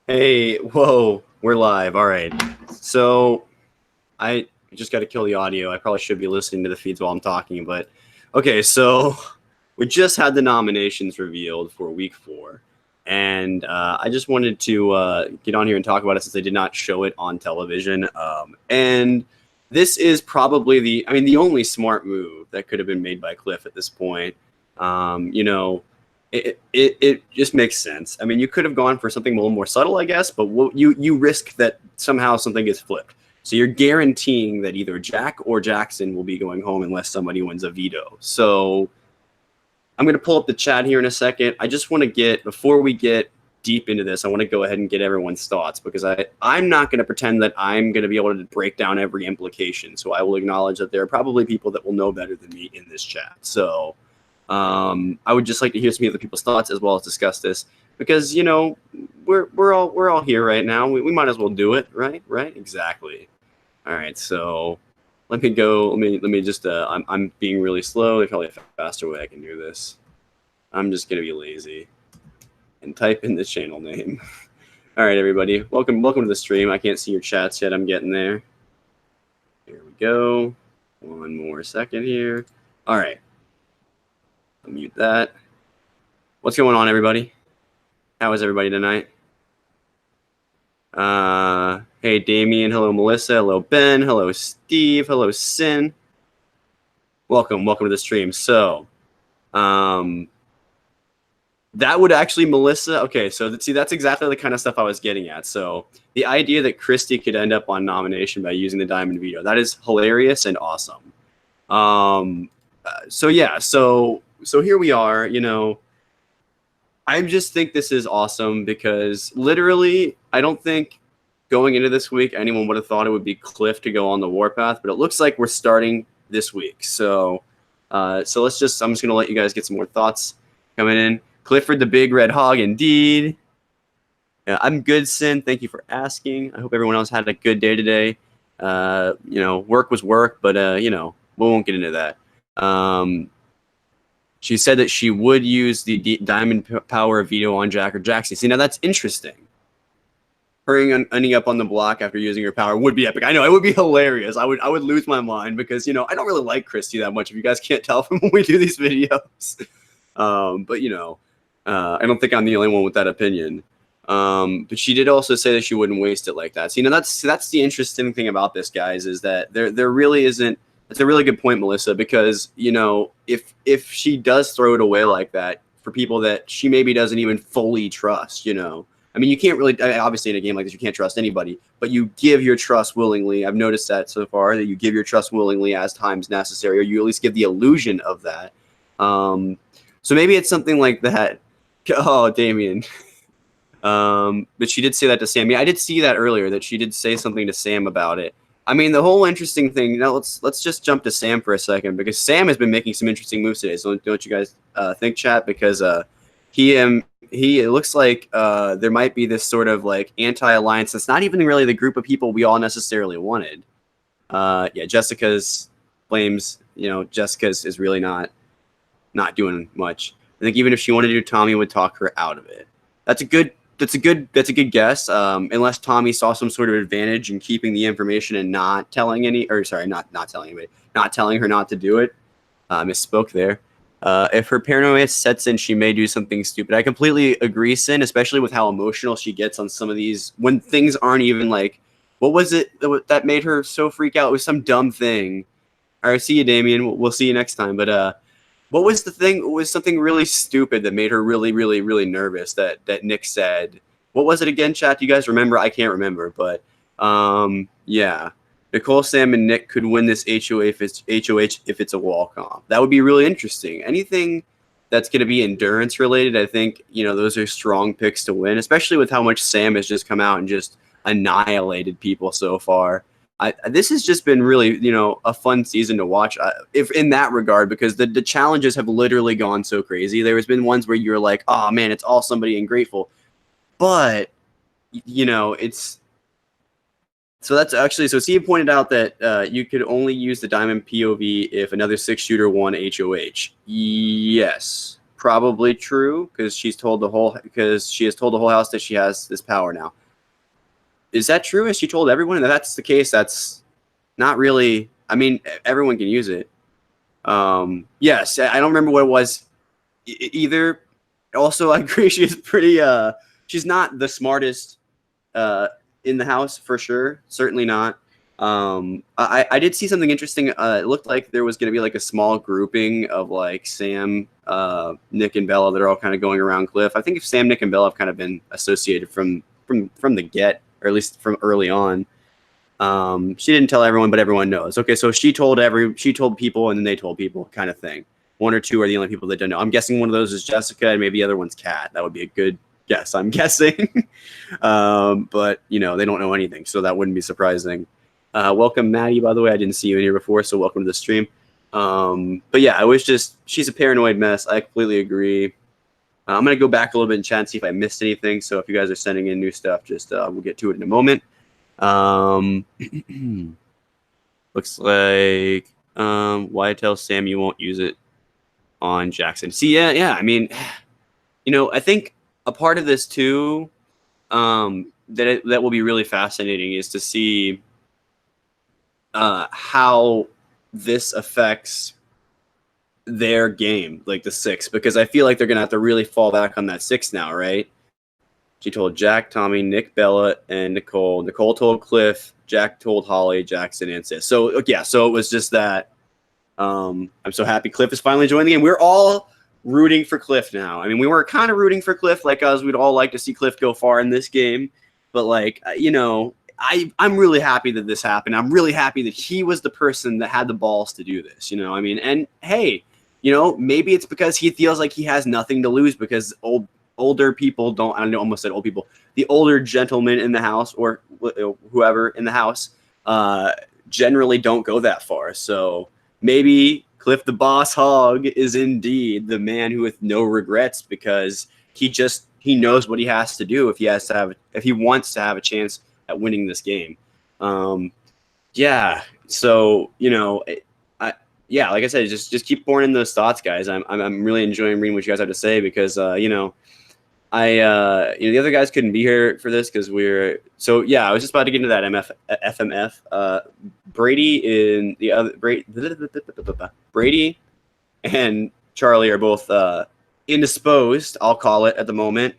Hey, whoa, we're live. All right. So I just got to kill the audio. I probably should be listening to the feeds while I'm talking, but okay. So we just had the nominations revealed for week 4, and I just wanted to get on here and talk about it since they did not show it on television. And this is probably the only smart move that could have been made by Cliff at this point. You know, it just makes sense. I mean, you could have gone for something a little more subtle, I guess, but you risk that somehow something gets flipped. So you're guaranteeing that either Jack or Jackson will be going home unless somebody wins a veto. So I'm going to pull up the chat here in a second. I just want to before we get deep into this, I want to go ahead and get everyone's thoughts because I'm not going to pretend that I'm going to be able to break down every implication. So I will acknowledge that there are probably people that will know better than me in this chat. So I would just like to hear some other people's thoughts as well as discuss this because we're all here right now. We might as well do it, right? Right? Exactly. All right. So let me go. Let me just. I'm being really slow. There's probably a faster way I can do this. I'm just gonna be lazy and type in the channel name. All right, everybody. Welcome to the stream. I can't see your chats yet. I'm getting there. Here we go. One more second here. All right. I'll mute that. What's going on, everybody? How is everybody tonight? Hey, Damien. Hello, Melissa. Hello, Ben. Hello, Steve. Hello, Sin. Welcome to the stream. So, that would actually, Melissa. Okay, so see, that's exactly the kind of stuff I was getting at. So the idea that Christy could end up on nomination by using the diamond veto, that is hilarious and awesome. So yeah, so here we are. I just think this is awesome because literally, I don't think going into this week anyone would have thought it would be Cliff to go on the warpath, but it looks like we're starting this week. So, I'm just gonna let you guys get some more thoughts coming in. Clifford the Big Red Hog, indeed. Yeah, I'm good, Sin. Thank you for asking. I hope everyone else had a good day today. Work was work, but we won't get into that. She said that she would use the diamond power veto on Jack or Jackson. See, now that's interesting. Her ending up on the block after using her power would be epic. I know, it would be hilarious. I would lose my mind because, I don't really like Christy that much, if you guys can't tell from when we do these videos. But, I don't think I'm the only one with that opinion. But she did also say that she wouldn't waste it like that. So, that's the interesting thing about this, guys, is that there really isn't. That's a really good point, Melissa, because, if she does throw it away like that for people that she maybe doesn't even fully trust, I mean, you can't really, obviously in a game like this, you can't trust anybody, but you give your trust willingly. I've noticed that so far, that you give your trust willingly as times necessary, or you at least give the illusion of that. So maybe it's something like that. Oh, Damien. But she did say that to Sam. Yeah, I did see that earlier, that she did say something to Sam about it. I mean, the whole interesting thing. Let's just jump to Sam for a second, because Sam has been making some interesting moves today. So don't you guys think, chat? Because it looks like there might be this sort of like anti-alliance that's not even really the group of people we all necessarily wanted. Yeah, Jessica's blames. Jessica's is really not doing much. I think even if she wanted to, Tommy would talk her out of it. That's a good guess. Unless Tommy saw some sort of advantage in keeping the information and not telling not telling anybody, not telling her not to do it. Misspoke there. If her paranoia sets in, she may do something stupid. I completely agree, Sin, especially with how emotional she gets on some of these when things aren't even like, what was it that made her so freak out? It was some dumb thing. All right, see you, Damien. We'll see you next time. But what was the thing? It was something really stupid that made her really, really, really nervous that Nick said. What was it again, chat? Do you guys remember? I can't remember, but yeah. Nicole, Sam, and Nick could win this HOH if it's a walk-off. That would be really interesting. Anything that's going to be endurance related, I think, those are strong picks to win, especially with how much Sam has just come out and just annihilated people so far. This has just been really, a fun season to watch, if in that regard, because the challenges have literally gone so crazy. There has been ones where you're like, oh man, it's all somebody ungrateful, but it's. So that's actually, so Steve pointed out that you could only use the diamond POV if another 6-shooter won HOH. Yes, probably true because she has told the whole house that she has this power now. Is that true? Has she told everyone? And if that's the case, that's not really. I mean, everyone can use it. Yes, I don't remember what it was either. Also, I agree. She's pretty. She's not the smartest in the house for sure. Certainly not. I did see something interesting. It looked like there was going to be like a small grouping of like Sam, Nick, and Bella that are all kind of going around Cliff. I think if Sam, Nick, and Bella have kind of been associated from the get, or at least from early on. She didn't tell everyone, but everyone knows. Okay, so she told people, and then they told people, kind of thing. One or two are the only people that don't know. I'm guessing one of those is Jessica, and maybe the other one's Kat. That would be a good guess, I'm guessing. But they don't know anything, so that wouldn't be surprising. Welcome, Maddie, by the way. I didn't see you in here before, so welcome to the stream. But yeah, she's a paranoid mess. I completely agree. I'm going to go back a little bit in chat and see if I missed anything. So if you guys are sending in new stuff, just we'll get to it in a moment. Looks like why tell Sam you won't use it on Jackson? See, yeah. I mean, I think a part of this too that will be really fascinating is to see how this affects their game, like the 6, because I feel like they're gonna have to really fall back on that 6 now, right? She told Jack, Tommy, Nick, Bella, and Nicole. Nicole told Cliff. Jack told Holly, Jackson, and Sis. So yeah, so it was just that. I'm so happy Cliff is finally joining the game. We're all rooting for Cliff now. I mean, we were kind of rooting for Cliff, like us. We'd all like to see Cliff go far in this game, but like I'm really happy that this happened. I'm really happy that he was the person that had the balls to do this. I mean, and hey, maybe it's because he feels like he has nothing to lose because older people don't. I almost said old people. The older gentlemen in the house or whoever in the house generally don't go that far. So maybe Cliff the Boss Hog is indeed the man who with no regrets because he knows what he has to do if he wants to have a chance at winning this game. Yeah. So yeah, like I said, just keep pouring in those thoughts, guys. I'm really enjoying reading what you guys have to say because the other guys couldn't be here for this because I was just about to get into that FMF. Brady and Charlie are both indisposed, I'll call it at the moment.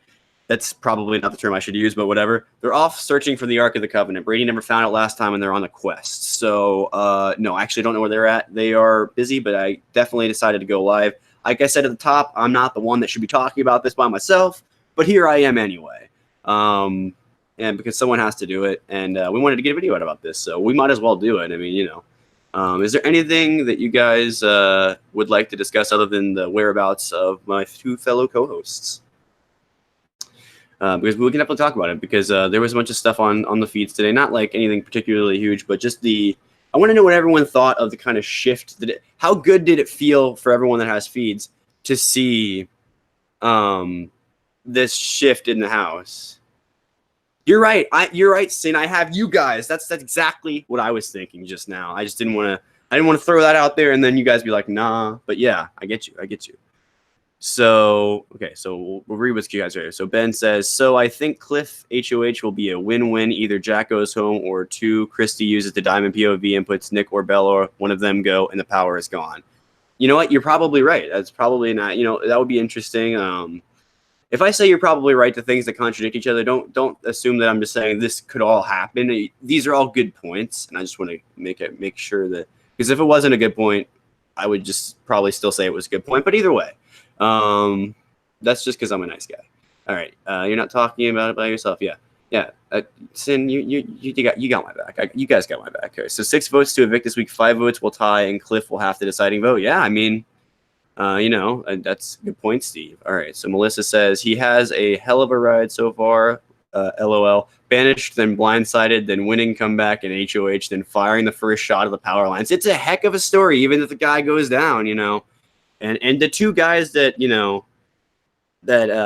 That's probably not the term I should use, but whatever. They're off searching for the Ark of the Covenant. Brady never found it last time, and they're on the quest. So, no, I actually don't know where they're at. They are busy, but I definitely decided to go live. Like I said at the top, I'm not the one that should be talking about this by myself, but here I am anyway. And because someone has to do it, and we wanted to get a video out about this, so we might as well do it. I mean, is there anything that you guys would like to discuss other than the whereabouts of my 2 fellow co-hosts? Because we can definitely talk about it because there was a bunch of stuff on the feeds today. Not like anything particularly huge, but just I want to know what everyone thought of the kind of shift. How good did it feel for everyone that has feeds to see this shift in the house? You're right. You're right, Sin. I have you guys. That's exactly what I was thinking just now. I just didn't want to throw that out there and then you guys be like, nah. But yeah, I get you. So, okay, so we'll read what you guys are here. So Ben says, so I think Cliff HOH will be a win-win. Either Jack goes home or 2, Christy uses the diamond POV and puts Nick or Bella or one of them go and the power is gone. You know what? You're probably right. That's probably not, that would be interesting. If I say you're probably right to things that contradict each other, don't assume that I'm just saying this could all happen. These are all good points, and I just want to make sure that, because if it wasn't a good point, I would just probably still say it was a good point. But either way, that's just because I'm a nice guy. All right, you're not talking about it by yourself. Yeah. Sin, you got my back. You guys got my back. Okay, so 6 votes to evict this week. 5 votes will tie, and Cliff will have the deciding vote. Yeah, I mean, that's a good point, Steve. All right, so Melissa says he has a hell of a ride so far. LOL. Banished, then blindsided, then winning comeback in HOH, then firing the first shot of the power lines. It's a heck of a story, even if the guy goes down. And the 2 guys that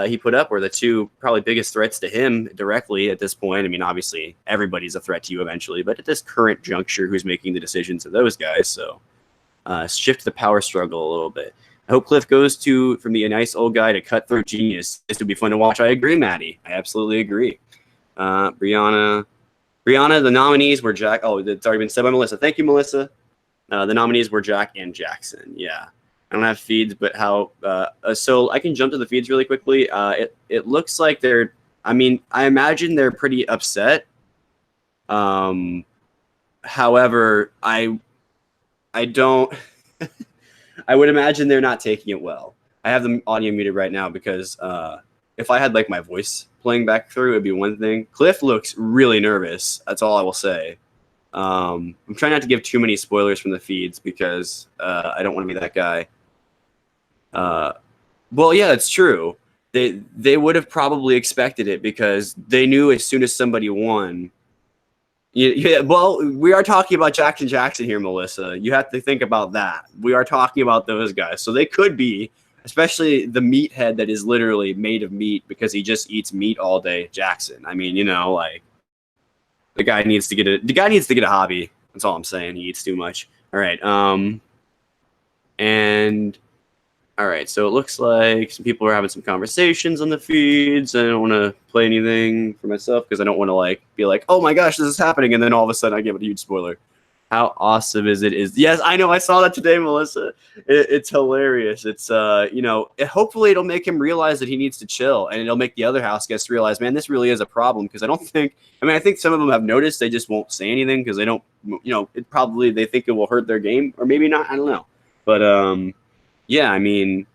he put up were the 2 probably biggest threats to him directly at this point. I mean, obviously everybody's a threat to you eventually, but at this current juncture, who's making the decisions are those guys. So shift the power struggle a little bit. I hope Cliff goes from the nice old guy to cutthroat genius. This would be fun to watch. I agree, Maddie. I absolutely agree. Brianna, the nominees were Jack. Oh, it's already been said by Melissa. Thank you, Melissa. The nominees were Jack and Jackson. Yeah. I don't have feeds, but how so I can jump to the feeds really quickly. It looks like they're, I mean, I imagine they're pretty upset. However, I don't I would imagine they're not taking it well. I have the audio muted right now because if I had like my voice playing back through, it'd be one thing. Cliff looks really nervous. That's all I will say. I'm trying not to give too many spoilers from the feeds because I don't want to be that guy. Well, yeah, it's true. They would have probably expected it because they knew as soon as somebody won. Yeah, well, we are talking about Jackson here, Melissa. You have to think about that. We are talking about those guys. So they could be, especially the meathead that is literally made of meat because he just eats meat all day, Jackson. I mean, you know, like the guy needs to get a hobby. That's all I'm saying. He eats too much. All right. And all right, so it looks like some people are having some conversations on the feeds. I don't want to play anything for myself because I don't want to like be like, oh my gosh, this is happening, and then all of a sudden I give it a huge spoiler. How awesome is it? Yes, I know, I saw that today, Melissa. It's hilarious. It's you know, hopefully it'll make him realize that he needs to chill, and it'll make the other house guests realize, man, this really is a problem. Because I think some of them have noticed, they just won't say anything because they don't, you know, they think it will hurt their game, or maybe not. I don't know, but yeah, I mean,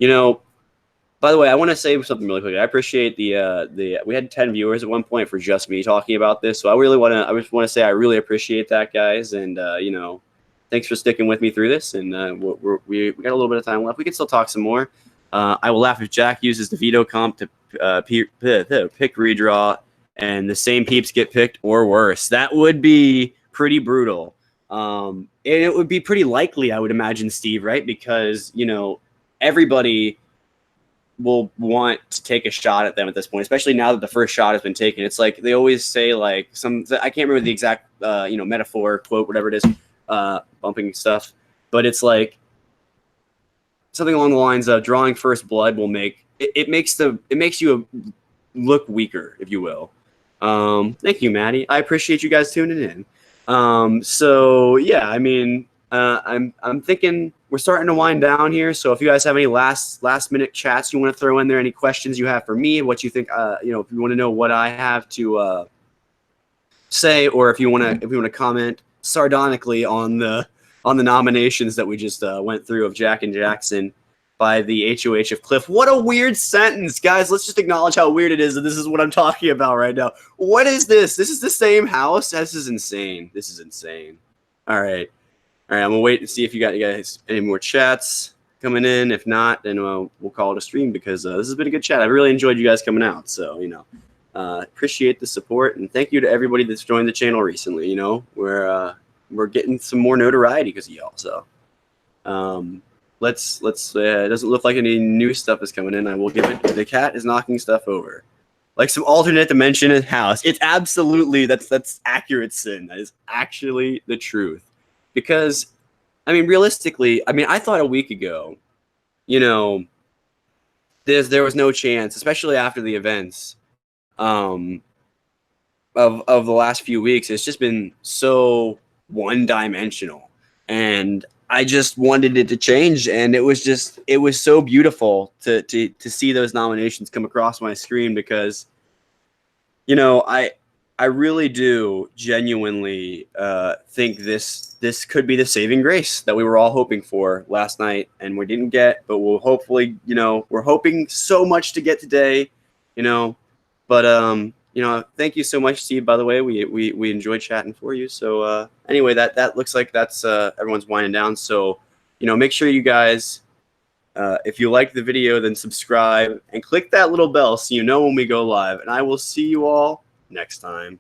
you know, by the way, I want to say something really quick. I appreciate we had 10 viewers at one point for just me talking about this. So I just want to say I really appreciate that, guys. And, you know, thanks for sticking with me through this. And we got a little bit of time left. We can still talk some more. I will laugh if Jack uses the veto comp to pick redraw and the same peeps get picked or worse. That would be pretty brutal. And it would be pretty likely, I would imagine, Steve, right? Because, you know, everybody will want to take a shot at them at this point, especially now that the first shot has been taken. It's like they always say, like, I can't remember the exact, you know, metaphor, quote, whatever it is, bumping stuff. But it's like something along the lines of drawing first blood will make it makes you look weaker, if you will. Thank you, Maddie. I appreciate you guys tuning in. So yeah, I mean, I'm thinking we're starting to wind down here. So if you guys have any last minute chats you want to throw in there, any questions you have for me, what you think, you know, if you want to know what I have to say, or if you want to comment sardonically on the nominations that we just went through of Jack and Jackson by the HOH of Cliff. What a weird sentence, guys. Let's just acknowledge how weird it is that this is what I'm talking about right now. What is this? This is the same house? This is insane. This is insane. All right. I'm going to wait and see if you guys any more chats coming in. If not, then we'll call it a stream because this has been a good chat. I really enjoyed you guys coming out. So, you know, appreciate the support. And thank you to everybody that's joined the channel recently. You know, we're getting some more notoriety because of y'all. So, let's it doesn't look like any new stuff is coming in. I will give it. The cat is knocking stuff over, like some alternate dimension in house. It's absolutely that's accurate, Sin. That is actually the truth. Because, I mean, realistically, I mean, I thought a week ago, you know, there was no chance, especially after the events of the last few weeks. It's just been so one-dimensional, and I just wanted it to change. And it was so beautiful to see those nominations come across my screen because, you know, I really do genuinely think this could be the saving grace that we were all hoping for last night and we didn't get, but we'll hopefully, you know, we're hoping so much to get today, you know, but, you know, thank you so much, Steve, by the way. We enjoyed chatting for you. So anyway, that looks like that's everyone's winding down. So, you know, make sure you guys, if you like the video, then subscribe and click that little bell so you know when we go live. And I will see you all next time.